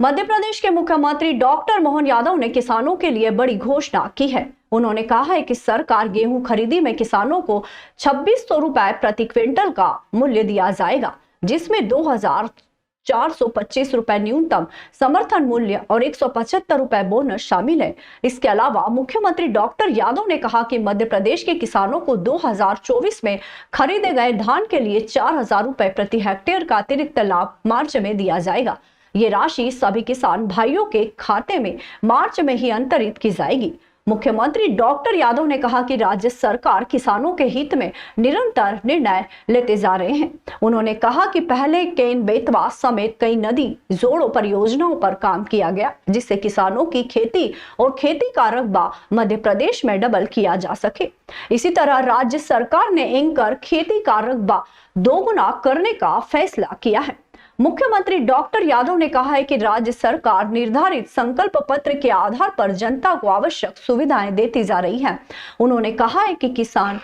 मध्य प्रदेश के मुख्यमंत्री डॉक्टर मोहन यादव ने किसानों के लिए बड़ी घोषणा की है। उन्होंने कहा है कि सरकार गेहूं खरीदी में किसानों को 2600 रुपए प्रति क्विंटल का मूल्य दिया जाएगा, जिसमें 2425 रुपए न्यूनतम समर्थन मूल्य और 175 रुपए बोनस शामिल है। इसके अलावा मुख्यमंत्री डॉक्टर यादव ने कहा कि मध्य प्रदेश के किसानों को 2024 में खरीदे गए धान के लिए 4000 रुपए प्रति हेक्टेयर का अतिरिक्त लाभ मार्च में दिया जाएगा। ये राशि सभी किसान भाइयों के खाते में मार्च में ही अंतरित की जाएगी। मुख्यमंत्री डॉक्टर यादव ने कहा कि राज्य सरकार किसानों के हित में निरंतर निर्णय लेते जा रहे हैं। उन्होंने कहा कि पहले केन बेतवा समेत कई नदी जोड़ों परियोजनाओं पर काम किया गया, जिससे किसानों की खेती और खेती का रकबा मध्य प्रदेश में डबल किया जा सके। इसी तरह राज्य सरकार ने एंकर खेती का रकबा दोगुना करने का फैसला किया है। मुख्यमंत्री डॉक्टर यादव ने कहा है कि राज्य सरकार निर्धारित संकल्प पत्र के आधार पर जनता को आवश्यक सुविधाएं देती जा रही है। उन्होंने कहा है कि किसान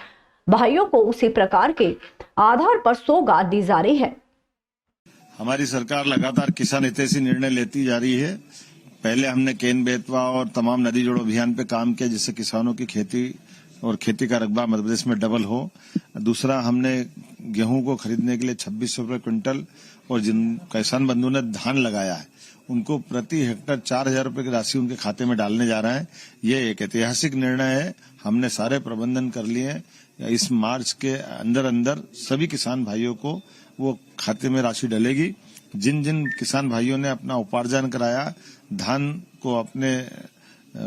भाइयों को उसी प्रकार के आधार पर सौगात दी जा रही है। हमारी सरकार लगातार किसान हितैषी निर्णय लेती जा रही है। पहले हमने केन बेतवा और तमाम नदी जोड़ो अभियान पे काम किया, जिससे किसानों की खेती और खेती का रकबा मध्य प्रदेश में डबल हो। दूसरा, हमने गेहूं को खरीदने के लिए 2600 रुपए क्विंटल और जिन किसान बंधु ने धान लगाया है उनको प्रति हेक्टर 4000 रुपए की राशि उनके खाते में डालने जा रहे हैं। ये एक ऐतिहासिक निर्णय है। हमने सारे प्रबंधन कर लिए हैं। इस मार्च के अंदर अंदर सभी किसान भाइयों को वो खाते में राशि डलेगी। जिन जिन किसान भाइयों ने अपना उपार्जन कराया, धान को अपने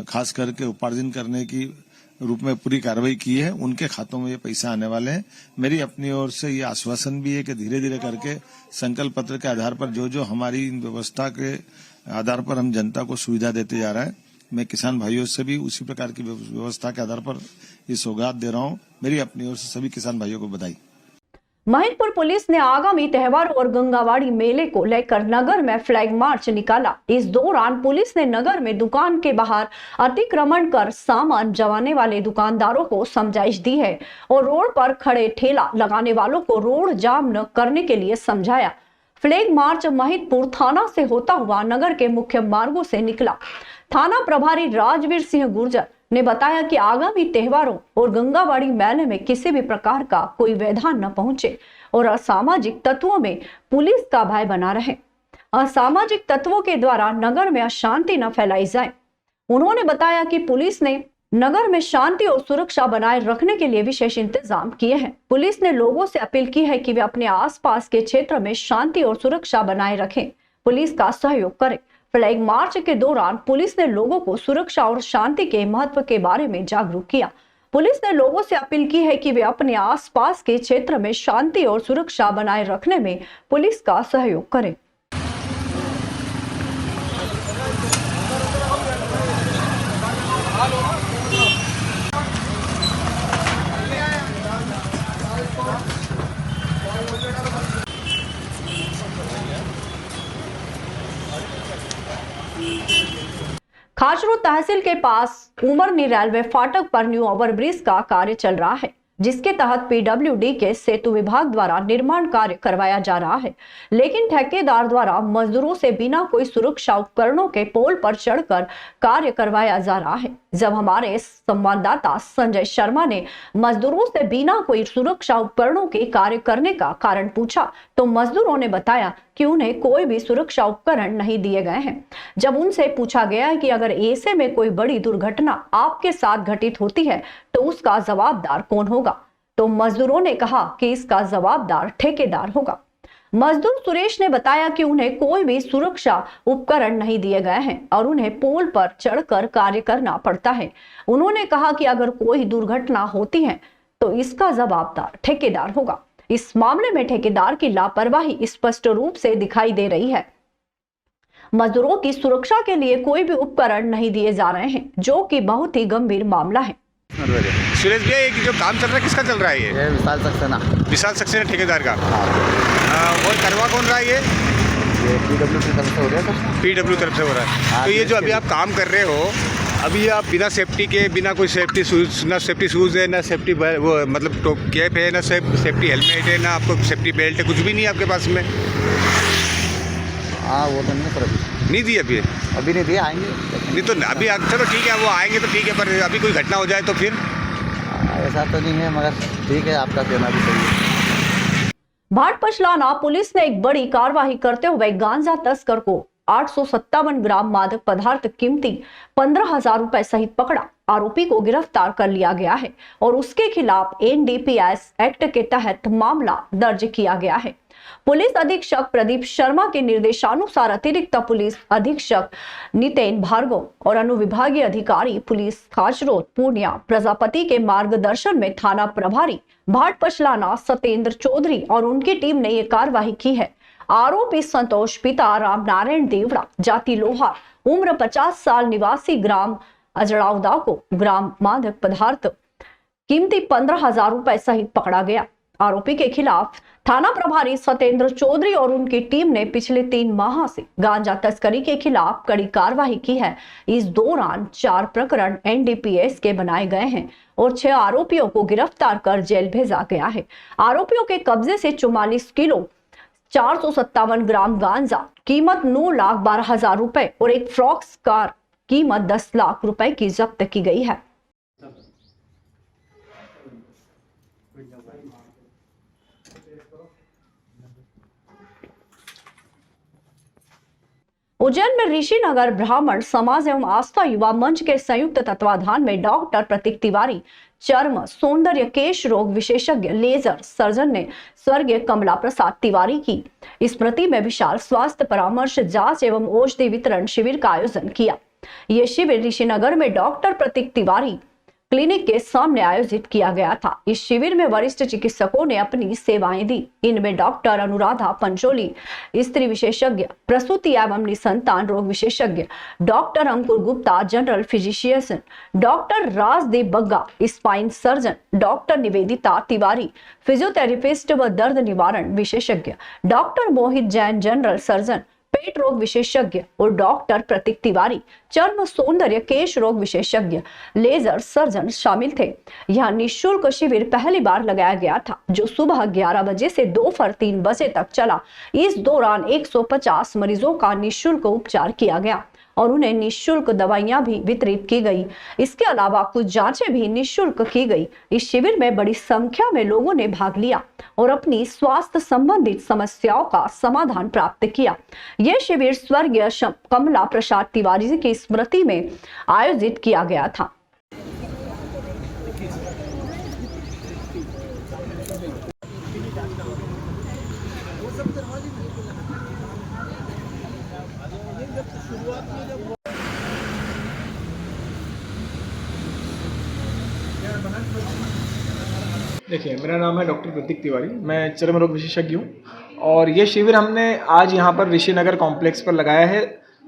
खास करके उपार्जन करने की रूप में पूरी कार्रवाई की है, उनके खातों में ये पैसा आने वाले हैं। मेरी अपनी ओर से ये आश्वासन भी है कि धीरे धीरे करके संकल्प पत्र के आधार पर जो जो हमारी व्यवस्था के आधार पर हम जनता को सुविधा देते जा रहे हैं, मैं किसान भाइयों से भी उसी प्रकार की व्यवस्था के आधार पर ये सौगात दे रहा हूँ। मेरी अपनी ओर से सभी किसान भाइयों को बधाई। महिदपुर पुलिस ने आगामी त्योहारों और गंगावाड़ी मेले को लेकर नगर में फ्लैग मार्च निकाला। इस दौरान पुलिस ने नगर में दुकान के बाहर अतिक्रमण कर सामान जमाने वाले दुकानदारों को समझाइश दी है और रोड पर खड़े ठेला लगाने वालों को रोड जाम न करने के लिए समझाया। फ्लैग मार्च महिदपुर थाना से होता हुआ नगर के मुख्य मार्गों से निकला। थाना प्रभारी राजवीर सिंह गुर्जर ने बताया कि आगामी त्योहारों और गंगावाड़ी मेले में किसी भी प्रकार का कोई व्यवधान न पहुंचे और असामाजिक तत्वों में पुलिस का भय बना रहे। असामाजिक तत्वों के द्वारा नगर में अशांति न फैलाई जाए। उन्होंने बताया कि पुलिस ने नगर में शांति और सुरक्षा बनाए रखने के लिए विशेष इंतजाम किए हैं। पुलिस ने लोगों से अपील की है कि वे अपने आसपास के क्षेत्र में शांति और सुरक्षा बनाए रखें, पुलिस का सहयोग करें। फ्लैग मार्च के दौरान पुलिस ने लोगों को सुरक्षा और शांति के महत्व के बारे में जागरूक किया। पुलिस ने लोगों से अपील की है कि वे अपने आसपास के क्षेत्र में शांति और सुरक्षा बनाए रखने में पुलिस का सहयोग करें। खाचरू तहसील के पास उमरनी रेलवे फाटक पर न्यू ओवरब्रिज का कार्य चल रहा है, जिसके तहत पीडब्ल्यूडी के सेतु विभाग द्वारा निर्माण कार्य करवाया जा रहा है, लेकिन ठेकेदार द्वारा मजदूरों से बिना कोई सुरक्षा उपकरणों के पोल पर चढ़कर कार्य करवाया जा रहा है। जब हमारे संवाददाता संजय शर्मा ने मजदूरों से बिना कोई सुरक्षा उपकरणों के कार्य करने का कारण पूछा, तो मजदूरों ने बताया कि उन्हें कोई भी सुरक्षा उपकरण नहीं दिए गए हैं। जब उनसे पूछा गया कि अगर ऐसे में कोई बड़ी दुर्घटना आपके साथ घटित होती है तो उसका जवाबदार कौन होगा, तो मजदूरों ने कहा कि इसका जवाबदार ठेकेदार होगा। मजदूर सुरेश ने बताया कि उन्हें कोई भी सुरक्षा उपकरण नहीं दिए गए हैं और उन्हें पोल पर चढ़कर कार्य करना पड़ता है। उन्होंने कहा कि अगर कोई दुर्घटना होती है तो इसका जवाबदार ठेकेदार होगा। इस मामले में ठेकेदार की लापरवाही स्पष्ट रूप से दिखाई दे रही है। मजदूरों की सुरक्षा के लिए कोई भी उपकरण नहीं दिए जा रहे हैं, जो कि बहुत ही गंभीर मामला है। सुरेश भैया, ये जो काम चल रहा है किसका चल रहा है? ये विशाल सक्सेना। विशाल सक्सेना ठेकेदार का। और करवा कौन रहा है ये? पीडब्ल्यू की तरफ से हो रहा है। पीडब्ल्यू तरफ से हो रहा है। तो ये जो अभी आप काम कर रहे हो, अभी आप बिना सेफ्टी के, बिना कोई सेफ्टी शूज, ना सेफ्टी शूज़ है, ना सेफ्टी वो मतलब कैप है, ना सेफ्टी हेलमेट है, ना आपको सेफ्टी बेल्ट है, कुछ भी नहीं है आपके पास में? हाँ, वो तो नहीं सर। नहीं दी अभी? अभी नहीं दिए, आएंगे। नहीं तो अभी चलो ठीक है, वो आएंगे तो ठीक है, पर अभी कोई घटना हो जाए तो फिर? ऐसा तो नहीं है, मगर ठीक है, आपका कहना भी सही है। भाटपछलाना पुलिस ने एक बड़ी कार्रवाई करते हुए गांजा तस्कर को 857 ग्राम मादक पदार्थ कीमती 15,000 रुपए सहित पकड़ा। आरोपी को गिरफ्तार कर लिया गया है और उसके खिलाफ एनडीपीएस एक्ट के तहत मामला दर्ज किया गया है। पुलिस अधीक्षक प्रदीप शर्मा के निर्देशानुसार अतिरिक्त पुलिस अधीक्षक नितेन भार्गव और अनुविभागीय अधिकारी पुलिस खाचरोद पूर्णिया प्रजापति के मार्गदर्शन में थाना प्रभारी भाटपछलाना सत्येंद्र चौधरी और उनकी टीम ने यह कार्रवाई की है। आरोपी संतोष पिता राम नारायण देवड़ा, जाति लोहार, उम्र 50 साल, निवासी ग्राम अजड़ावदा को ग्राम मादक पदार्थ कीमती 15,000 रुपए सहित पकड़ा गया। आरोपी के खिलाफ थाना प्रभारी सत्येंद्र चौधरी और उनकी टीम ने पिछले 3 माह से गांजा तस्करी के खिलाफ कड़ी कार्रवाई की है। इस दौरान 4 प्रकरण एनडीपीएस के बनाए गए हैं और 6 आरोपियों को गिरफ्तार कर जेल भेजा गया है। आरोपियों के कब्जे से 44 किलो 457 ग्राम गांजा कीमत 9,12,000 रुपए और एक फ्रॉक्स कार कीमत 10 लाख रुपए की जब्त की गई है। उज्जैन में ऋषिनगर ब्राह्मण समाज एवं आस्था युवा मंच के संयुक्त तत्वाधान में डॉक्टर प्रतीक तिवारी, चर्म सौंदर्य केश रोग विशेषज्ञ लेजर सर्जन ने स्वर्गीय कमला प्रसाद तिवारी की स्मृति में विशाल स्वास्थ्य परामर्श, जांच एवं औषधि वितरण शिविर का आयोजन किया। यह शिविर ऋषिनगर में डॉक्टर प्रतीक तिवारी क्लिनिक के सामने आयोजित किया गया था। इस शिविर में वरिष्ठ चिकित्सकों ने अपनी सेवाएं दी। इनमें डॉक्टर अनुराधा पंचोली, स्त्री विशेषज्ञ, प्रसूति एवं निसंतान रोग विशेषज्ञ, doctor Ankur Gupta, general physician, doctor Rajdeep Bagga, spine surgeon, doctor Nivedita Tiwari, physiotherapist व दर्द निवारण विशेषज्ञ, doctor Mohit Jain, general surgeon, पेट रोग विशेषज्ञ और डॉक्टर प्रतीक तिवारी, चर्म सौंदर्य केश रोग विशेषज्ञ, लेजर सर्जन शामिल थे। यह निःशुल्क शिविर पहली बार लगाया गया था, जो सुबह 11 बजे से दोपहर 3 बजे तक चला। इस दौरान 150 मरीजों का निःशुल्क उपचार किया गया और उन्हें निःशुल्क दवाइयां भी वितरित की गई। इसके अलावा कुछ जांचें भी निःशुल्क की गई। इस शिविर में बड़ी संख्या में लोगों ने भाग लिया और अपनी स्वास्थ्य संबंधित समस्याओं का समाधान प्राप्त किया। यह शिविर स्वर्गीय कमला प्रसाद तिवारी की स्मृति में आयोजित किया गया था। देखिए, मेरा नाम है डॉक्टर प्रतीक तिवारी, मैं चर्म रोग विशेषज्ञ हूँ और ये शिविर हमने आज यहाँ पर ऋषिनगर कॉम्प्लेक्स पर लगाया है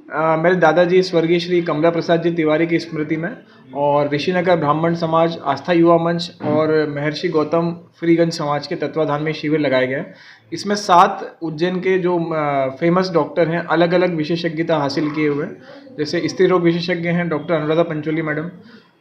मेरे दादाजी स्वर्गीय श्री कमला प्रसाद जी तिवारी की स्मृति में। और ऋषिनगर ब्राह्मण समाज, आस्था युवा मंच और महर्षि गौतम फ्रीगंज समाज के तत्वाधान में शिविर लगाए गए। इसमें 7 उज्जैन के जो फेमस डॉक्टर हैं, अलग अलग विशेषज्ञता हासिल किए हुए, जैसे स्त्री रोग विशेषज्ञ हैं डॉक्टर अनुराधा पंचोली मैडम,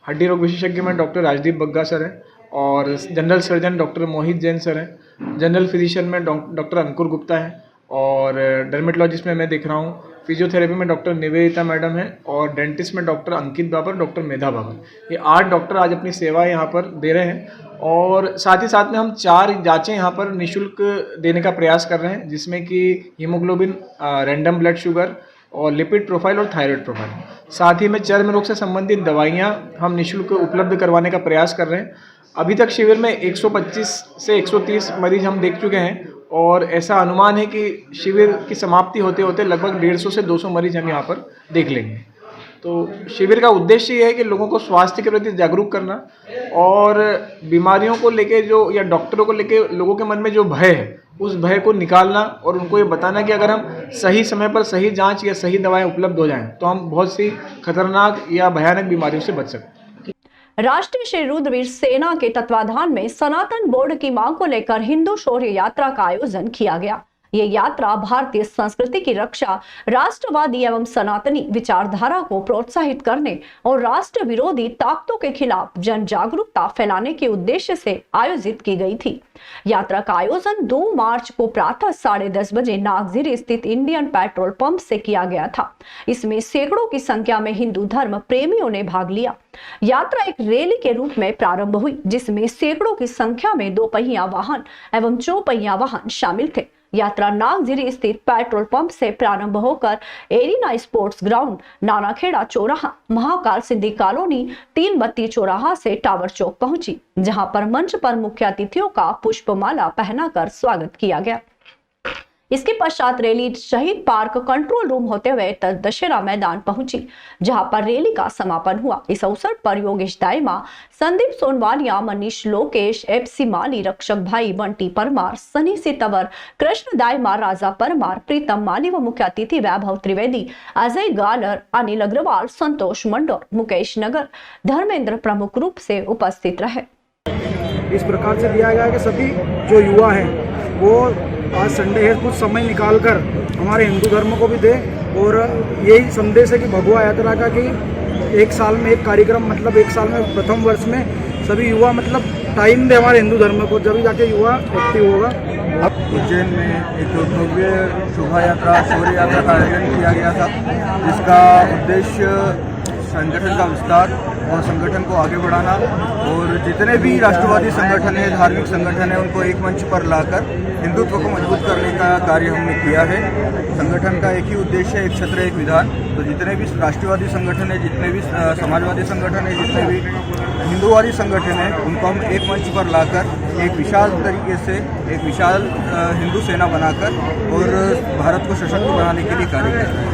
हड्डी रोग विशेषज्ञ में डॉक्टर राजदीप बग्गा सर हैं और general surgeon doctor Mohit Jain sir हैं, जनरल फिजिशियन में डॉक्टर अंकुर गुप्ता हैं और डर्मेटोलॉजिस्ट में मैं देख रहा हूँ, फिजियोथेरेपी में डॉक्टर निवेदिता मैडम है और डेंटिस्ट में डॉक्टर अंकित बाबर, डॉक्टर मेधा बाबर। ये 8 डॉक्टर आज अपनी सेवा यहाँ पर दे रहे हैं और साथ ही साथ में हम 4 जांचें यहाँ पर निःशुल्क देने का प्रयास कर रहे हैं, जिसमें कि हीमोग्लोबिन, रैंडम ब्लड शुगर और लिपिड प्रोफाइल और थायराइड प्रोफाइल। साथ ही में चर्म रोग से संबंधित दवाइयाँ हम निःशुल्क उपलब्ध करवाने का प्रयास कर रहे हैं। अभी तक शिविर में 125 से 130 मरीज हम देख चुके हैं और ऐसा अनुमान है कि शिविर की समाप्ति होते होते लगभग 150 से 200 मरीज हम यहाँ पर देख लेंगे। तो शिविर का उद्देश्य ये है कि लोगों को स्वास्थ्य के प्रति जागरूक करना और बीमारियों को लेके जो या डॉक्टरों को लेके लोगों के मन में जो भय है, उस भय को निकालना और उनको ये बताना कि अगर हम सही समय पर सही जांच या सही दवाएं उपलब्ध हो जाएं तो हम बहुत सी खतरनाक या भयानक बीमारियों से बच सकते हैं। राष्ट्रीय श्री रुद्रवीर सेना के तत्वाधान में सनातन बोर्ड की मांग को लेकर हिंदू शौर्य यात्रा का आयोजन किया गया। ये यात्रा भारतीय संस्कृति की रक्षा, राष्ट्रवादी एवं सनातनी विचारधारा को प्रोत्साहित करने और राष्ट्र विरोधी ताकतों के खिलाफ जन जागरूकता फैलाने के उद्देश्य से आयोजित की गई थी। यात्रा का आयोजन 2 मार्च को प्रातः 10:30 बजे नागझिरी स्थित इंडियन पेट्रोल पंप से किया गया था। इसमें सैकड़ों की संख्या में हिंदू धर्म प्रेमियों ने भाग लिया। यात्रा एक रैली के रूप में प्रारंभ हुई, जिसमें सैकड़ों की संख्या में 2 पहिया वाहन एवं 4 पहिया वाहन शामिल थे। यात्रा नागझिरी स्थित पेट्रोल पंप से प्रारंभ होकर एरिना स्पोर्ट्स ग्राउंड, नानाखेड़ा चौराहा, महाकाल सिंधी कॉलोनी, 3 बत्ती चौराहा से टावर चौक पहुंची, जहां पर मंच पर मुख्य अतिथियों का पुष्पमाला पहनाकर स्वागत किया गया। इसके पश्चात रैली शहीद पार्क कंट्रोल रूम होते हुए दशहरा मैदान पहुंची, जहां पर रैली का समापन हुआ। इस अवसर पर योगेश दाइमा, संदीप सोनवालिया, मनीष लोकेश, एफसी माली, रक्षक भाई, बंटी परमार, सनी सितवर, कृष्ण दाइमा, राजा परमार, प्रीतम माली व मुख्य अतिथि वैभव त्रिवेदी, अजय गालर, अनिल अग्रवाल, संतोष मंडोर, मुकेश नगर, धर्मेंद्र प्रमुख रूप से उपस्थित रहे। इस प्रकार से दिया गया कि सभी जो युवा हैं वो आज संडे है, कुछ समय निकालकर हमारे हिंदू धर्म को भी दे, और यही संदेश है कि भगवा यात्रा का कि एक साल में एक कार्यक्रम, मतलब एक साल में प्रथम वर्ष में सभी युवा मतलब टाइम दे हमारे हिंदू धर्म को, जब जाके युवा एक्टिव होगा। उज्जैन में एक भव्य शोभा यात्रा, शौर्य यात्रा का आयोजन किया गया था, जिसका उद्देश्य संगठन का विस्तार और संगठन को आगे बढ़ाना, और जितने भी राष्ट्रवादी संगठन है, धार्मिक संगठन है, उनको एक मंच पर लाकर हिंदुत्व को मजबूत करने का कार्य हमने किया है। संगठन का एक ही उद्देश्य है, एक छत्र एक विधान। तो जितने भी राष्ट्रवादी संगठन है, जितने भी समाजवादी संगठन है, जितने भी हिंदूवादी संगठन है, उनको हम एक मंच पर लाकर एक विशाल तरीके से एक विशाल हिंदू सेना बनाकर और भारत को सशक्त बनाने के लिए कार्य कर रहे हैं।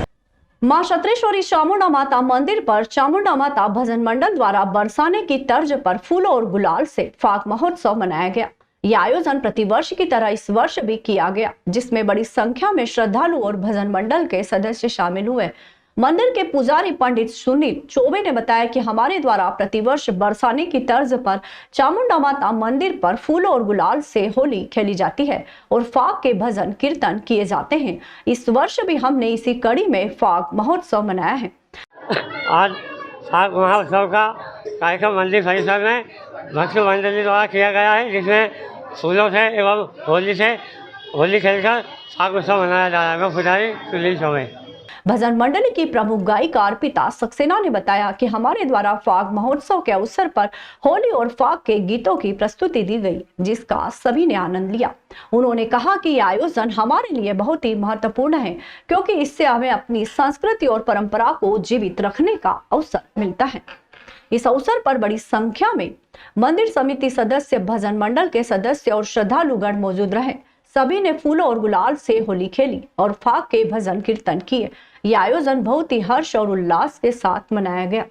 मां क्षत्रेश्वरी चामुंडा माता मंदिर पर चामुंडा माता भजन मंडल द्वारा बरसाने की तर्ज पर फूलों और गुलाल से फाग महोत्सव मनाया गया। यह आयोजन प्रतिवर्ष की तरह इस वर्ष भी किया गया, जिसमें बड़ी संख्या में श्रद्धालु और भजन मंडल के सदस्य शामिल हुए। मंदिर के पुजारी पंडित सुनील चौबे ने बताया कि हमारे द्वारा प्रतिवर्ष बरसाने की तर्ज पर चामुंडा माता मंदिर पर फूलों और गुलाल से होली खेली जाती है और फाग के भजन कीर्तन किए जाते हैं। इस वर्ष भी हमने इसी कड़ी में फाग महोत्सव मनाया है। आज फाग महोत्सव का कार्यक्रम मंदिर परिसर में भक्त मंडली द्वारा किया गया है, जिसमें फूलों से एवं होली खेलकर फाग उत्सव मनाया जा रहा है। मैं पुजारी सुनील चौबे। भजन मंडली की प्रमुख गायिका अर्पिता सक्सेना ने बताया कि हमारे द्वारा फाग महोत्सव के अवसर पर होली और फाग के गीतों की प्रस्तुति दी गई, जिसका सभी ने आनंद लिया। उन्होंने कहा कि यह आयोजन हमारे लिए बहुत ही महत्वपूर्ण है, क्योंकि इससे हमें अपनी संस्कृति और परंपरा को जीवित रखने का अवसर मिलता है। इस अवसर पर बड़ी संख्या में मंदिर समिति सदस्य, भजन मंडल के सदस्य और श्रद्धालुगण मौजूद रहे। सभी ने फूलों और गुलाल से होली खेली और फाग के भजन कीर्तन किए। यह आयोजन बहुत ही हर्ष और उल्लास के साथ मनाया गया।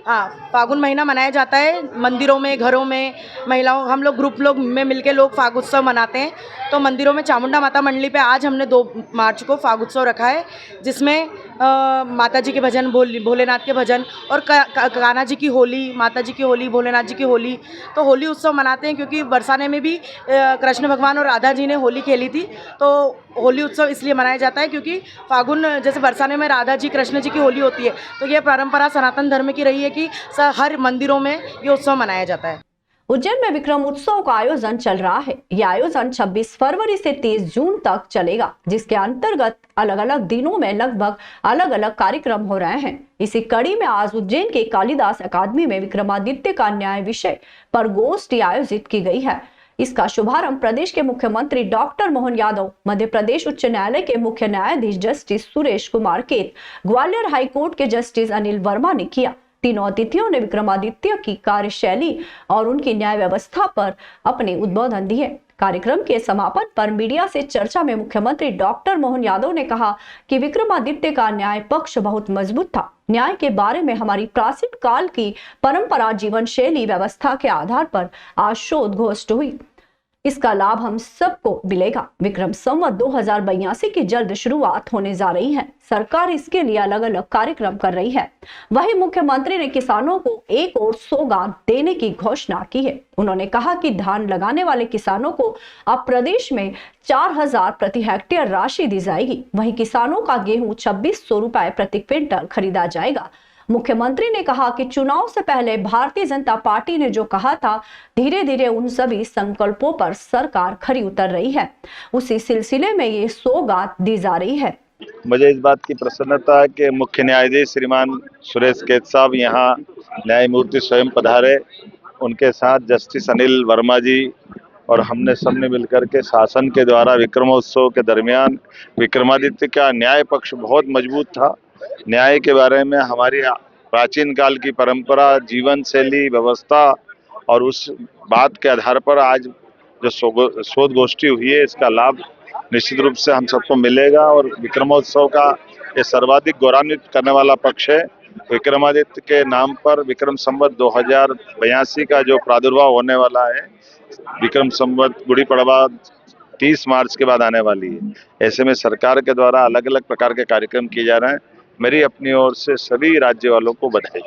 हाँ, फागुन महीना मनाया जाता है मंदिरों में, घरों में, महिलाओं हम लोग ग्रुप लोग में मिलके लोग फाग उत्सव मनाते हैं। तो मंदिरों में चामुंडा माता मंडली पे आज हमने 2 मार्च को फाग उत्सव रखा है, जिसमें माता जी के भजन, भोलेनाथ के भजन, और कान्हा जी की होली, माता जी की होली, भोलेनाथ जी की होली। तो होली उत्सव मनाते हैं क्योंकि बरसाने में भी कृष्ण भगवान और राधा जी ने होली खेली थी। तो होली उत्सव इसलिए मनाया जाता है क्योंकि फागुन, जैसे बरसाने में राधा जी कृष्ण जी की होली होती है, तो ये परंपरा सनातन धर्म की रही है कि हर मंदिरों में ये उत्सव मनाया जाता है। उज्जैन में विक्रम उत्सव का आयोजन चल रहा है। यह आयोजन 26 फरवरी से 30 जून तक चलेगा, जिसके अंतर्गत अलग अलग दिनों में लगभग अलग अलग कार्यक्रम हो रहे हैं। इसी कड़ी में आज उज्जैन के कालिदास अकादमी में विक्रमादित्य का न्याय विषय पर गोष्ठी आयोजित की गई है। इसका शुभारंभ प्रदेश के मुख्यमंत्री डॉक्टर मोहन यादव, मध्य प्रदेश उच्च न्यायालय के मुख्य न्यायाधीश जस्टिस सुरेश कुमार केत, ग्वालियर हाईकोर्ट के जस्टिस अनिल वर्मा ने किया। तीनों अतिथियों ने विक्रमादित्य की कार्यशैली और उनकी न्याय व्यवस्था पर अपने उद्बोधन दिए। कार्यक्रम के समापन पर मीडिया से चर्चा में मुख्यमंत्री डॉक्टर मोहन यादव ने कहा कि विक्रमादित्य का न्याय पक्ष बहुत मजबूत था। न्याय के बारे में हमारी प्राचीन काल की परंपरा, जीवन शैली, व्यवस्था के आधार पर आज शोध घोषित हुई। इसका लाभ हम सबको मिलेगा। विक्रम संवत 2082 की जल्द शुरुआत होने जा रही है। सरकार इसके लिए अलग अलग कार्यक्रम कर रही है। वहीं मुख्यमंत्री ने किसानों को एक और सौगात देने की घोषणा की है। उन्होंने कहा कि धान लगाने वाले किसानों को अब प्रदेश में 4000 प्रति हेक्टेयर राशि दी जाएगी। वहीं किसानों का गेहूं 2600 रुपए प्रति क्विंटल खरीदा जाएगा। मुख्यमंत्री ने कहा कि चुनाव से पहले भारतीय जनता पार्टी ने जो कहा था, धीरे धीरे उन सभी संकल्पों पर सरकार खरी उतर रही है। उसी सिलसिले में ये सौगात दी जा रही है। मुझे इस बात की प्रसन्नता है कि मुख्य न्यायाधीश श्रीमान सुरेश केत साहब यहाँ न्यायमूर्ति स्वयं पधारे। उनके साथ जस्टिस अनिल वर्मा जी और हमने सबने मिलकर के शासन के द्वारा विक्रमोत्सव के दरमियान विक्रमादित्य का न्याय पक्ष बहुत मजबूत था। न्याय के बारे में हमारी प्राचीन काल की परंपरा, जीवन शैली, व्यवस्था और उस बात के आधार पर आज जो शोध गोष्ठी हुई है, इसका लाभ निश्चित रूप से हम सबको मिलेगा। और विक्रमोत्सव का ये सर्वाधिक गौरवान्वित करने वाला पक्ष है। विक्रमादित्य के नाम पर विक्रम संवत 2082 का जो प्रादुर्भाव होने वाला है, विक्रम संवत गुड़ी पड़वा 30 मार्च के बाद आने वाली है। ऐसे में सरकार के द्वारा अलग अलग प्रकार के कार्यक्रम किए जा रहे हैं। मेरी अपनी ओर से सभी राज्य वालों को बधाई।